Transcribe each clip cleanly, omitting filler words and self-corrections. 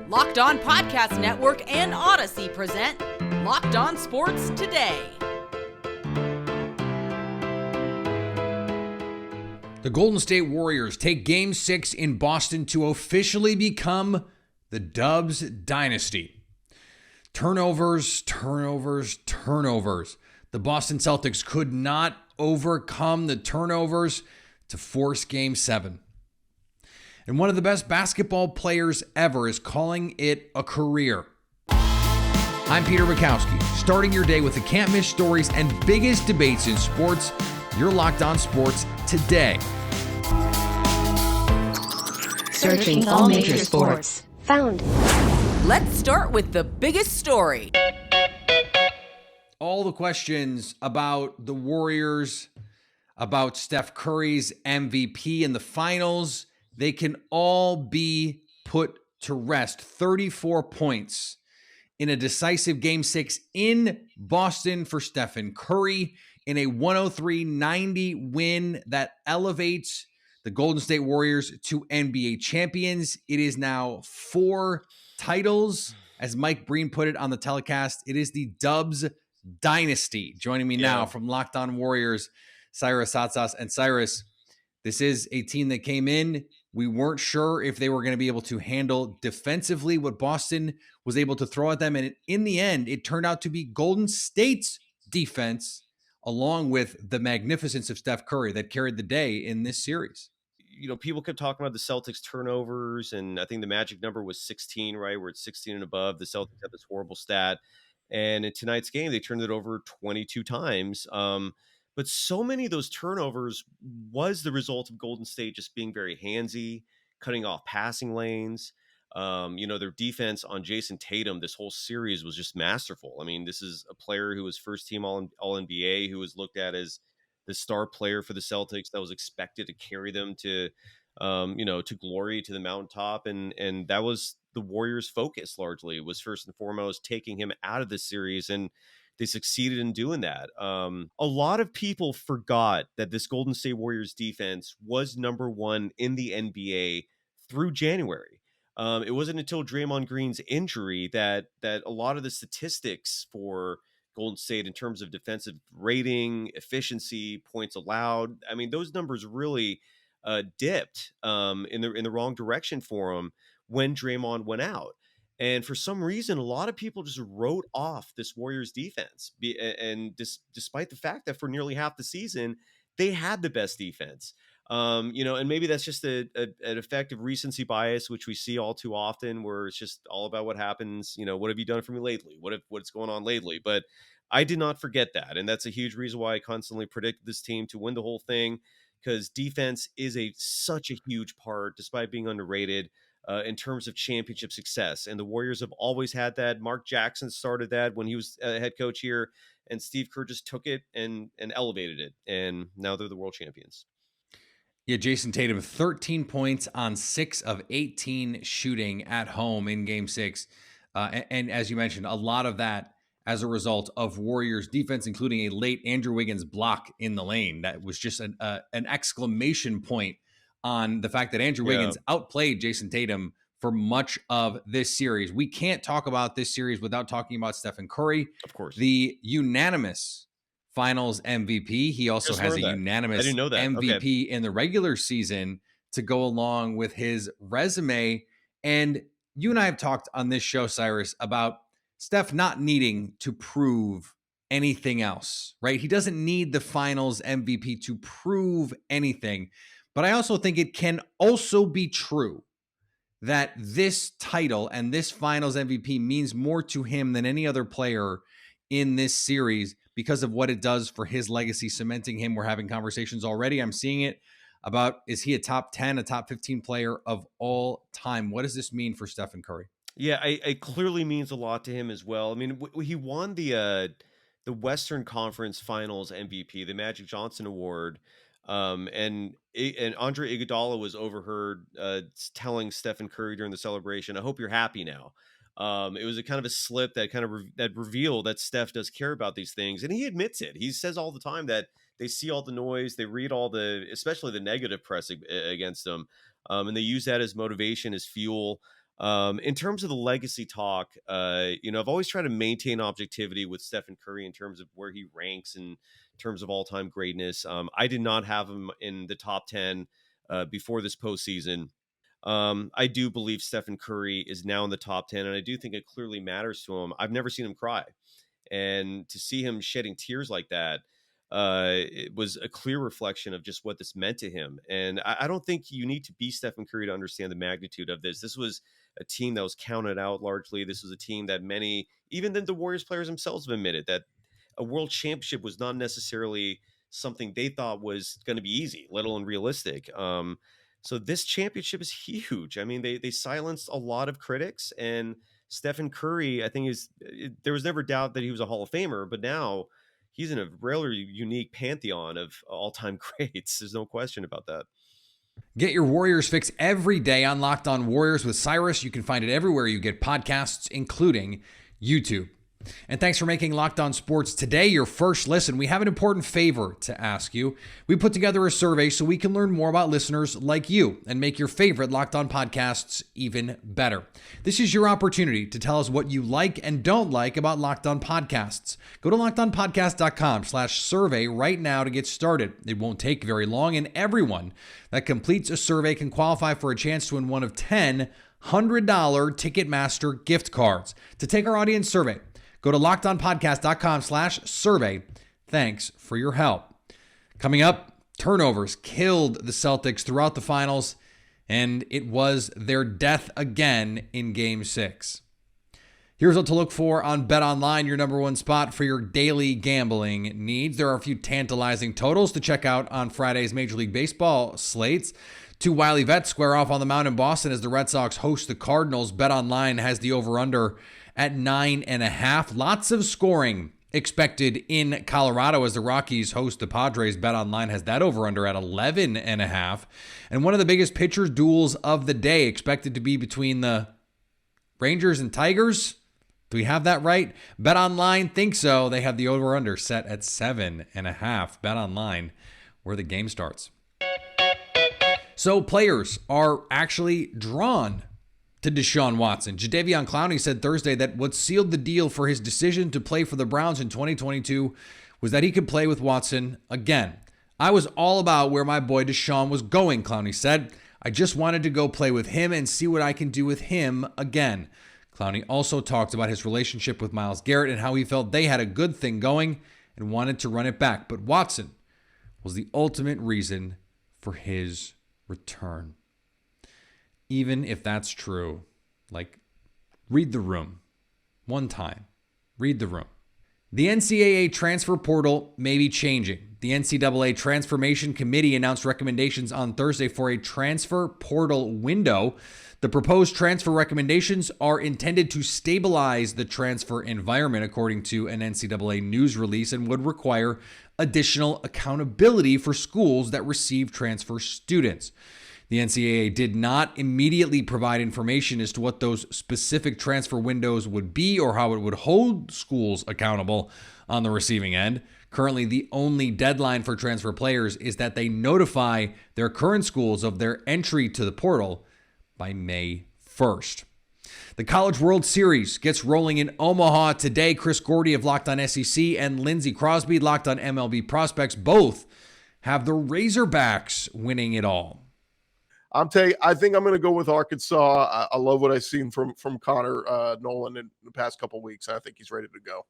Locked On Podcast Network and Odyssey present Locked On Sports Today. The Golden State Warriors take Game 6 in Boston to officially become the Dubs dynasty. Turnovers. The Boston Celtics could not overcome the turnovers to force Game 7. And one of the best basketball players ever is calling it a career. I'm Peter Bukowski, starting your day with the can't-miss stories and biggest debates in sports. You're Locked On Sports Today. Searching all major sports. Found. Let's start with the biggest story. All the questions about the Warriors, about Steph Curry's MVP in the finals, they can all be put to rest. 34 points in a decisive Game 6 in Boston for Stephen Curry in a 103-90 win that elevates the Golden State Warriors to NBA champions. It is now 4 titles. As Mike Breen put it on the telecast, it is the Dubs dynasty. Joining me now from Locked On Warriors, Cyrus Satsas. And Cyrus, this is a team that came in. We weren't sure if they were going to be able to handle defensively what Boston was able to throw at them. And in the end, it turned out to be Golden State's defense, along with the magnificence of Steph Curry, that carried the day in this series. You know, people kept talking about the Celtics turnovers, and I think the magic number was 16, right? Where it's 16 and above. The Celtics have this horrible stat. And in tonight's game, they turned it over 22 times. But so many of those turnovers was the result of Golden State just being very handsy, cutting off passing lanes. Their defense on Jason Tatum this whole series was just masterful. I mean, this is a player who was first team All-NBA, who was looked at as the star player for the Celtics that was expected to carry them to glory, to the mountaintop. And that was the Warriors' focus largely, was first and foremost taking him out of this series. And they succeeded in doing that. A lot of people forgot that this Golden State Warriors defense was number one in the NBA through January. It wasn't until Draymond Green's injury that a lot of the statistics for Golden State in terms of defensive rating, efficiency, points allowed, I mean, those numbers really dipped in the wrong direction for them when Draymond went out. And for some reason, a lot of people just wrote off this Warriors defense. Despite the fact that for nearly half the season, they had the best defense. And maybe that's just an effect of recency bias, which we see all too often, where it's just all about what happens. You know, what have you done for me lately? What's going on lately? But I did not forget that. And that's a huge reason why I constantly predicted this team to win the whole thing, because defense is such a huge part, despite being underrated, in terms of championship success. And the Warriors have always had that. Mark Jackson started that when he was head coach here, and Steve Kerr just took it and elevated it. And now they're the world champions. Yeah, Jason Tatum, 13 points on 6 of 18 shooting at home in Game 6. And as you mentioned, a lot of that as a result of Warriors defense, including a late Andrew Wiggins block in the lane. That was just an exclamation point on the fact that Andrew Wiggins outplayed Jason Tatum for much of this series. We can't talk about this series without talking about Stephen Curry. Of course. The unanimous Finals MVP. He also has a unanimous MVP in the regular season to go along with his resume. And you and I have talked on this show, Cyrus, about Steph not needing to prove anything else, right? He doesn't need the Finals MVP to prove anything. But I also think it can also be true that this title and this Finals MVP means more to him than any other player in this series because of what it does for his legacy, cementing him. We're having conversations already. I'm seeing it about, is he a top 10, a top 15 player of all time? What does this mean for Stephen Curry? Yeah, it clearly means a lot to him as well. I mean, he won the Western Conference Finals MVP, the Magic Johnson Award. And Andre Iguodala was overheard telling Stephen Curry during the celebration, "I hope you're happy now." It was a kind of a slip that that revealed that Steph does care about these things, and he admits it. He says all the time that they see all the noise, they read all especially the negative press against him, and they use that as motivation, as fuel. In terms of the legacy talk, I've always tried to maintain objectivity with Stephen Curry in terms of where he ranks in terms of all-time greatness. I did not have him in the top 10 before this postseason. I do believe Stephen Curry is now in the top 10, and I do think it clearly matters to him. I've never seen him cry. And to see him shedding tears like that, it was a clear reflection of just what this meant to him. And I don't think you need to be Stephen Curry to understand the magnitude of this. This was a team that was counted out largely. This was a team that many, even the Warriors players themselves, have admitted that a world championship was not necessarily something they thought was going to be easy, let alone realistic. So this championship is huge. I mean, they silenced a lot of critics, and Stephen Curry, I think there was never doubt that he was a Hall of Famer, but now he's in a really unique pantheon of all-time greats. There's no question about that. Get your Warriors fix every day on Locked On Warriors with Cyrus. You can find it everywhere you get podcasts, including YouTube. And thanks for making Locked On Sports Today your first listen. We have an important favor to ask you. We put together a survey so we can learn more about listeners like you and make your favorite Locked On podcasts even better. This is your opportunity to tell us what you like and don't like about Locked On podcasts. Go to lockedonpodcast.com/survey right now to get started. It won't take very long, and everyone that completes a survey can qualify for a chance to win one of 10 $100 Ticketmaster gift cards. To take our audience survey, go to lockedonpodcast.com/survey. Thanks for your help. Coming up, turnovers killed the Celtics throughout the finals, and it was their death again in Game 6. Here's what to look for on BetOnline, your number one spot for your daily gambling needs. There are a few tantalizing totals to check out on Friday's Major League Baseball slates. Two wily vets square off on the mound in Boston as the Red Sox host the Cardinals. BetOnline has the over-under at 9.5. Lots of scoring expected in Colorado as the Rockies host the Padres. BetOnline has that over-under at 11.5. And one of the biggest pitcher duels of the day expected to be between the Rangers and Tigers. Do we have that right? BetOnline thinks so. They have the over-under set at 7.5. BetOnline, where the game starts. So players are actually drawn to Deshaun Watson. Jadeveon Clowney said Thursday that what sealed the deal for his decision to play for the Browns in 2022 was that he could play with Watson again. I was all about where my boy Deshaun was going, Clowney said. I just wanted to go play with him and see what I can do with him again. Clowney also talked about his relationship with Myles Garrett and how he felt they had a good thing going and wanted to run it back. But Watson was the ultimate reason for his return. Even if that's true, read the room. One time. Read the room. The NCAA transfer portal may be changing. The NCAA Transformation Committee announced recommendations on Thursday for a transfer portal window. The proposed transfer recommendations are intended to stabilize the transfer environment, according to an NCAA news release, and would require additional accountability for schools that receive transfer students. The NCAA did not immediately provide information as to what those specific transfer windows would be or how it would hold schools accountable on the receiving end. Currently, the only deadline for transfer players is that they notify their current schools of their entry to the portal by May 1st. The College World Series gets rolling in Omaha today. Chris Gordy of Locked On SEC and Lindsey Crosby, Locked On MLB Prospects, both have the Razorbacks winning it all. I think I'm going to go with Arkansas. I love what I've seen from Connor Nolan in the past couple of weeks. I think he's ready to go.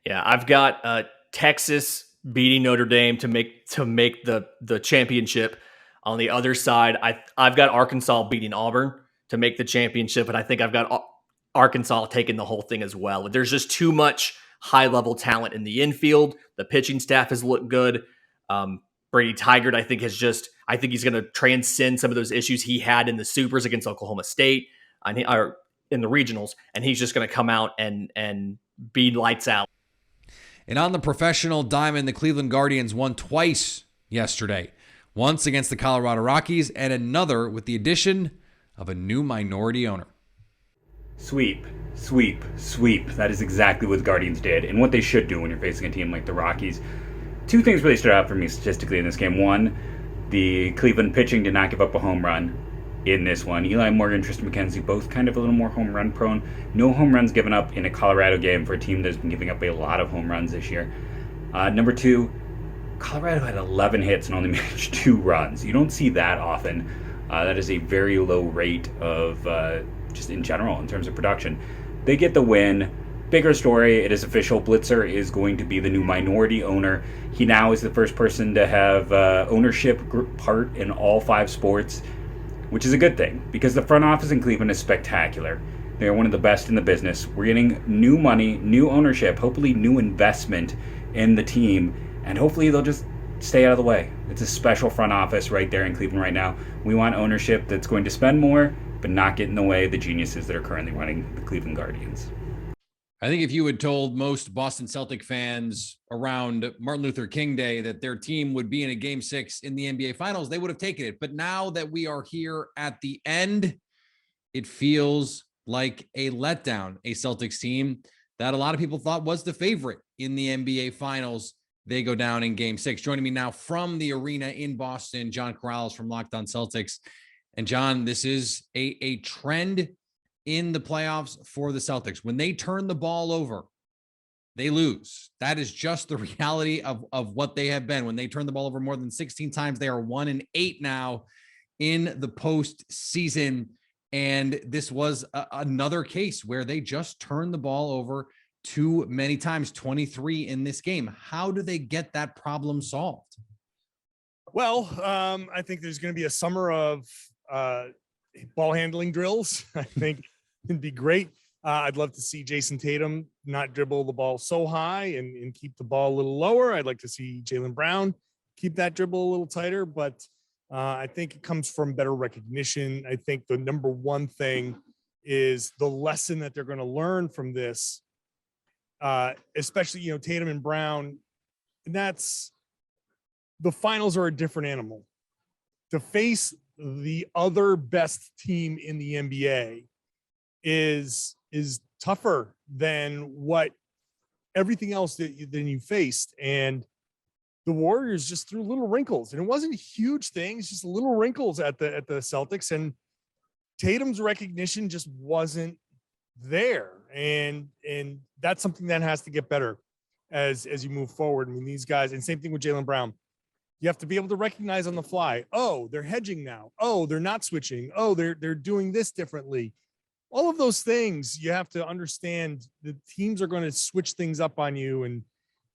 Yeah, I've got Texas beating Notre Dame to make the championship. On the other side, I've got Arkansas beating Auburn to make the championship, and I think I've got Arkansas taking the whole thing as well. There's just too much high-level talent in the infield. The pitching staff has looked good. Brady Tigert, I think he's going to transcend some of those issues he had in the Supers against Oklahoma State or in the regionals, and he's just going to come out and be lights out. And on the professional diamond, the Cleveland Guardians won twice yesterday. Once against the Colorado Rockies, and another with the addition of a new minority owner. Sweep, sweep, sweep. That is exactly what the Guardians did, and what they should do when you're facing a team like the Rockies. Two things really stood out for me statistically in this game. One, the Cleveland pitching did not give up a home run. in this one. Eli Morgan, Tristan McKenzie, both kind of a little more home run prone. No home runs given up in a Colorado game for a team that's been giving up a lot of home runs this year. Number 2, Colorado had 11 hits and only managed 2 runs. You don't see that often. That is a very low rate of just in general in terms of production. They get the win. Bigger story, it is official. Blitzer is going to be the new minority owner. He now is the first person to have ownership part in all 5 sports, which is a good thing because the front office in Cleveland is spectacular. They are one of the best in the business. We're getting new money, new ownership, hopefully new investment in the team, and hopefully they'll just stay out of the way. It's a special front office right there in Cleveland right now. We want ownership that's going to spend more, but not get in the way of the geniuses that are currently running the Cleveland Guardians. I think if you had told most Boston Celtic fans around Martin Luther King Day that their team would be in a Game 6 in the NBA Finals, they would have taken it. But now that we are here at the end, it feels like a letdown. A Celtics team that a lot of people thought was the favorite in the NBA Finals. They go down in Game 6. Joining me now from the arena in Boston, John Corrales from Locked On Celtics. And John, this is a trend in the playoffs for the Celtics. When they turn the ball over, they lose. That is just the reality of what they have been. When they turn the ball over more than 16 times, they are 1-8 now in the postseason. And this was another case where they just turned the ball over too many times, 23 in this game. How do they get that problem solved? Well, I think there's going to be a summer of ball handling drills. I think it'd be great. I'd love to see Jason Tatum not dribble the ball so high and keep the ball a little lower. I'd like to see Jaylen Brown keep that dribble a little tighter, but I think it comes from better recognition. I think the number one thing is the lesson that they're going to learn from this, especially, Tatum and Brown. And that's, the finals are a different animal. To face the other best team in the NBA is tougher than what everything else than you faced. And the Warriors just threw little wrinkles, and it wasn't huge things, just little wrinkles at the Celtics. And Tatum's recognition just wasn't there. And that's something that has to get better as you move forward. I mean, these guys, and same thing with Jaylen Brown. You have to be able to recognize on the fly. Oh, they're hedging now. Oh, they're not switching. Oh, they're doing this differently. All of those things, you have to understand the teams are going to switch things up on you,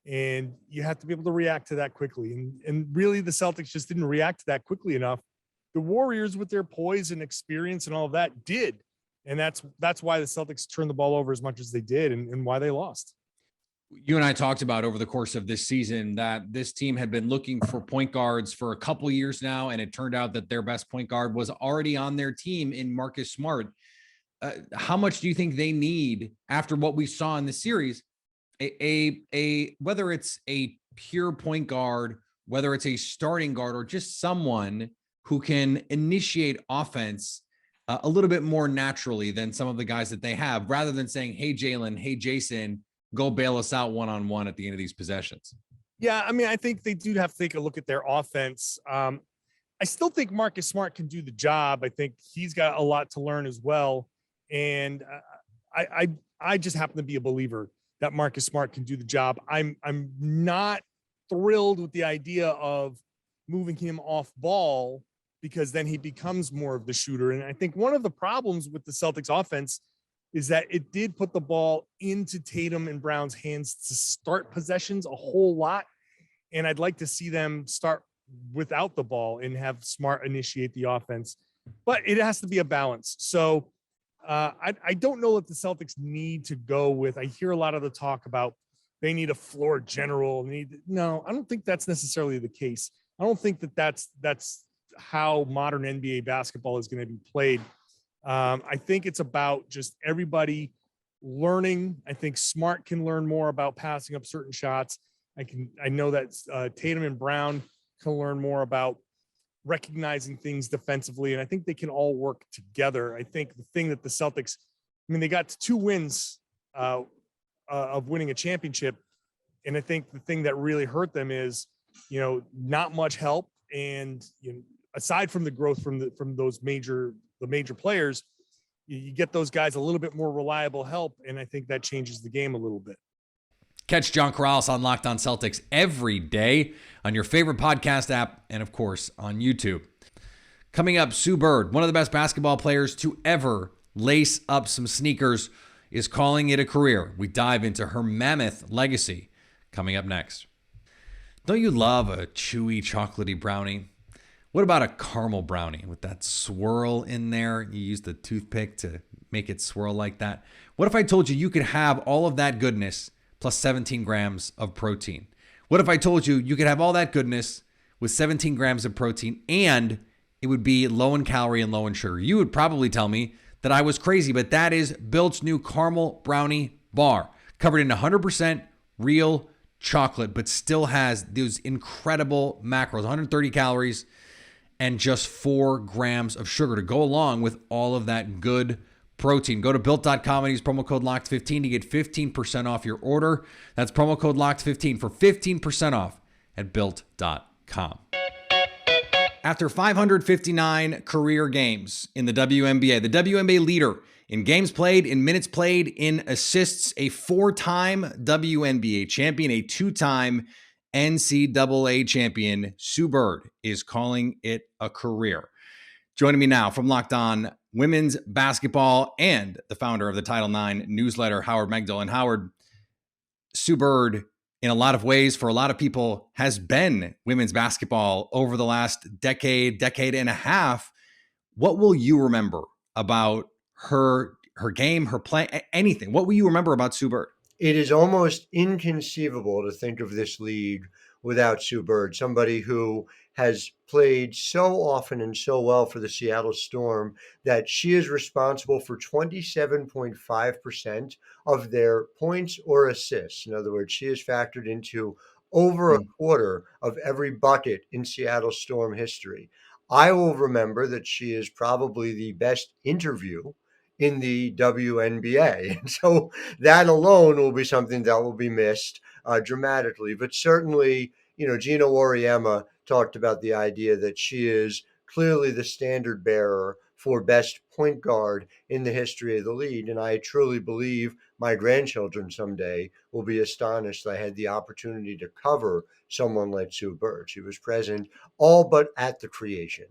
and you have to be able to react to that quickly. And really, the Celtics just didn't react to that quickly enough. The Warriors, with their poise and experience and all of that, did. And that's why the Celtics turned the ball over as much as they did, and why they lost. You and I talked about over the course of this season that this team had been looking for point guards for a couple years now, and it turned out that their best point guard was already on their team in Marcus Smart. How much do you think they need after what we saw in the series? A whether it's a pure point guard, whether it's a starting guard, or just someone who can initiate offense a little bit more naturally than some of the guys that they have, rather than saying, "Hey, Jaylen, hey, Jason, go bail us out one-on-one at the end of these possessions." Yeah, I mean, I think they do have to take a look at their offense. I still think Marcus Smart can do the job. I think he's got a lot to learn as well. And I just happen to be a believer that Marcus Smart can do the job. I'm not thrilled with the idea of moving him off ball, because then he becomes more of the shooter. And I think one of the problems with the Celtics offense is that it did put the ball into Tatum and Brown's hands to start possessions a whole lot. And I'd like to see them start without the ball and have Smart initiate the offense, but it has to be a balance. So I don't know that the Celtics need to go with, I hear a lot of the talk about they need a floor general. No, I don't think that's necessarily the case. I don't think that that's how modern NBA basketball is going to be played. I think it's about just everybody learning. I think Smart can learn more about passing up certain shots. I know that Tatum and Brown can learn more about recognizing things defensively, and I think they can all work together. I think the thing that the Celtics, they got to 2 wins of winning a championship, and I think the thing that really hurt them is, not much help and aside from the growth from those major players, you get those guys a little bit more reliable help, and I think that changes the game a little bit. Catch John Corrales on Locked On Celtics every day on your favorite podcast app and, of course, on YouTube. Coming up, Sue Bird, one of the best basketball players to ever lace up some sneakers, is calling it a career. We dive into her mammoth legacy coming up next. Don't you love a chewy, chocolatey brownie? What about a caramel brownie with that swirl in there? You use the toothpick to make it swirl like that. What if I told you you could have all of that goodness plus 17 grams of protein? What if I told you you could have all that goodness with 17 grams of protein and it would be low in calorie and low in sugar? You would probably tell me that I was crazy, but that is Built's new caramel brownie bar, covered in 100% real chocolate, but still has those incredible macros, 130 calories and just 4 grams of sugar to go along with all of that good protein. Go to Built.com and use promo code LOCKED15 to get 15% off your order. That's promo code LOCKED15 for 15% off at Built.com. After 559 career games in the WNBA, the WNBA leader in games played, in minutes played, in assists, a 4-time WNBA champion, a 2-time NCAA champion, Sue Bird is calling it a career. Joining me now from Locked On Women's Basketball and the founder of the Title IX newsletter, Howard Megdal. Howard, Sue Bird, in a lot of ways, for a lot of people, has been women's basketball over the last decade and a half. What will you remember about her game, her play, anything? What will you remember about Sue Bird? It is almost inconceivable to think of this league without Sue Bird, somebody who has played so often and so well for the Seattle Storm that she is responsible for 27.5% of their points or assists. In other words, she is factored into over a quarter of every bucket in Seattle Storm history. I will remember that she is probably the best interview in the WNBA. And so that alone will be something that will be missed dramatically. But certainly, Gina Wariema talked about the idea that she is clearly the standard bearer for best point guard in the history of the league. And I truly believe my grandchildren someday will be astonished that I had the opportunity to cover someone like Sue Bird. She was present all but at the creation.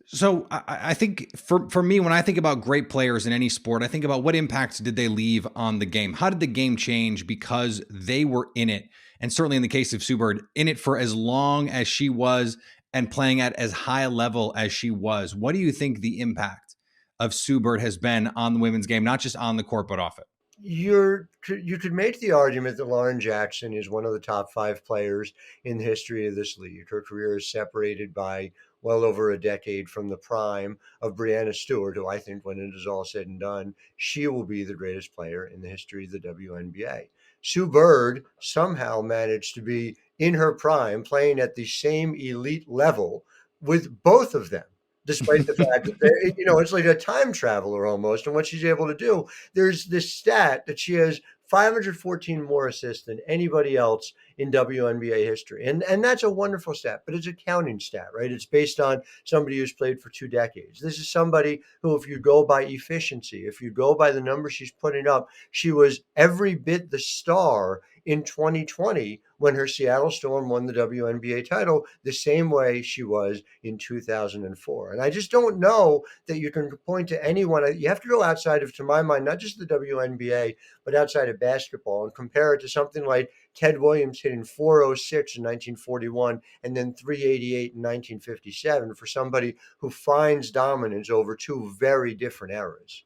So I think for me, when I think about great players in any sport, I think about what impacts did they leave on the game? How did the game change because they were in it? And certainly in the case of Sue Bird, in it for as long as she was and playing at as high a level as she was. What do you think the impact of Sue Bird has been on the women's game, not just on the court, but off it? You could make the argument that Lauren Jackson is one of the top 5 players in the history of this league. Her career is separated by well over a decade from the prime of Breanna Stewart, who I think when it is all said and done, she will be the greatest player in the history of the WNBA. Sue Bird somehow managed to be in her prime playing at the same elite level with both of them, despite the fact that it's like a time traveler almost. And what she's able to do, there's this stat that she has 514 more assists than anybody else in WNBA history. And that's a wonderful stat, but it's a counting stat, right? It's based on somebody who's played for 2 decades. This is somebody who, if you go by efficiency, if you go by the numbers she's putting up, she was every bit the star in 2020 when her Seattle Storm won the WNBA title, the same way she was in 2004. And I just don't know that you can point to anyone. You have to go outside of, to my mind, not just the WNBA, but outside of basketball and compare it to something like Ted Williams hitting 406 in 1941 and then 388 in 1957 for somebody who finds dominance over 2 very different eras.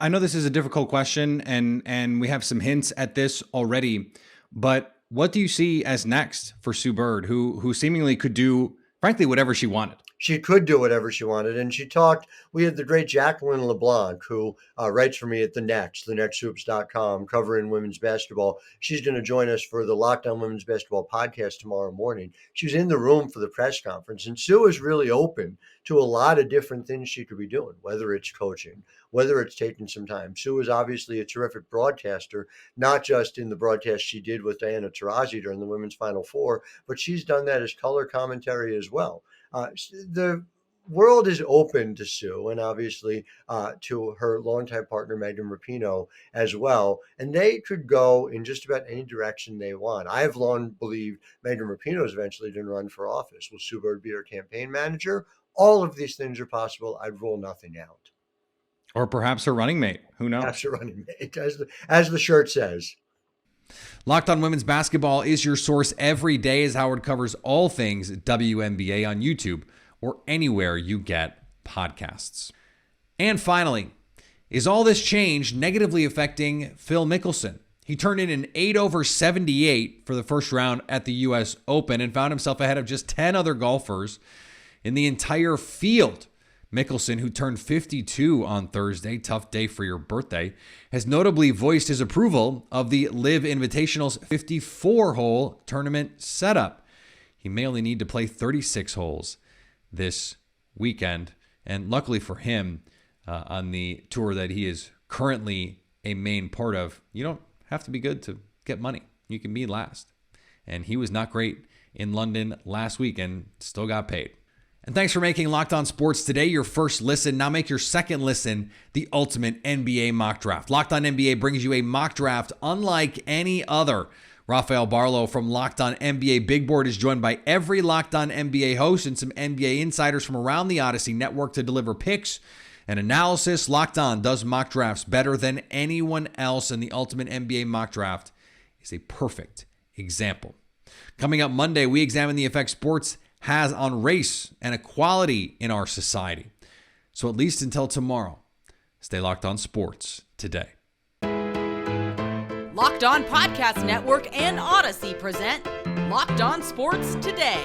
I know this is a difficult question, and we have some hints at this already, but what do you see as next for Sue Bird, who seemingly could do, frankly, whatever she wanted? she could do whatever she wanted. And we had the great Jacqueline LeBlanc, who writes for me at thenexthoops.com, covering women's basketball. She's going to join us for the Locked On Women's Basketball podcast tomorrow morning. She was in the room for the press conference, and Sue is really open to a lot of different things she could be doing, whether it's coaching, whether it's taking some time. Sue is obviously a terrific broadcaster, not just in the broadcast she did with Diana Taurasi during the Women's Final Four, but she's done that as color commentary as well. The world is open to Sue, and obviously to her longtime partner, Megan Rapinoe, as well. And they could go in just about any direction they want. I have long believed Megan Rapinoe is eventually going to run for office. Will Sue Bird be her campaign manager? All of these things are possible. I'd rule nothing out. Or perhaps her running mate. Who knows? Perhaps her running mate, as the shirt says. Locked On Women's Basketball is your source every day as Howard covers all things WNBA on YouTube or anywhere you get podcasts. And finally, is all this change negatively affecting Phil Mickelson? He turned in an 8/78 for the first round at the U.S. Open and found himself ahead of just 10 other golfers in the entire field. Mickelson, who turned 52 on Thursday, tough day for your birthday, has notably voiced his approval of the LIV Invitational's 54-hole tournament setup. He may only need to play 36 holes this weekend, and luckily for him, on the tour that he is currently a main part of, you don't have to be good to get money. You can be last. And he was not great in London last week and still got paid. And thanks for making Locked On Sports today your first listen. Now make your second listen the ultimate NBA mock draft. Locked On NBA brings you a mock draft unlike any other. Rafael Barlow from Locked On NBA Big Board is joined by every Locked On NBA host and some NBA insiders from around the Odyssey Network to deliver picks and analysis. Locked On does mock drafts better than anyone else, and the ultimate NBA mock draft is a perfect example. Coming up Monday, we examine the effect sports has on race and equality in our society. So at least until tomorrow, stay locked on sports today. Locked On Podcast Network and Odyssey present Locked On Sports Today.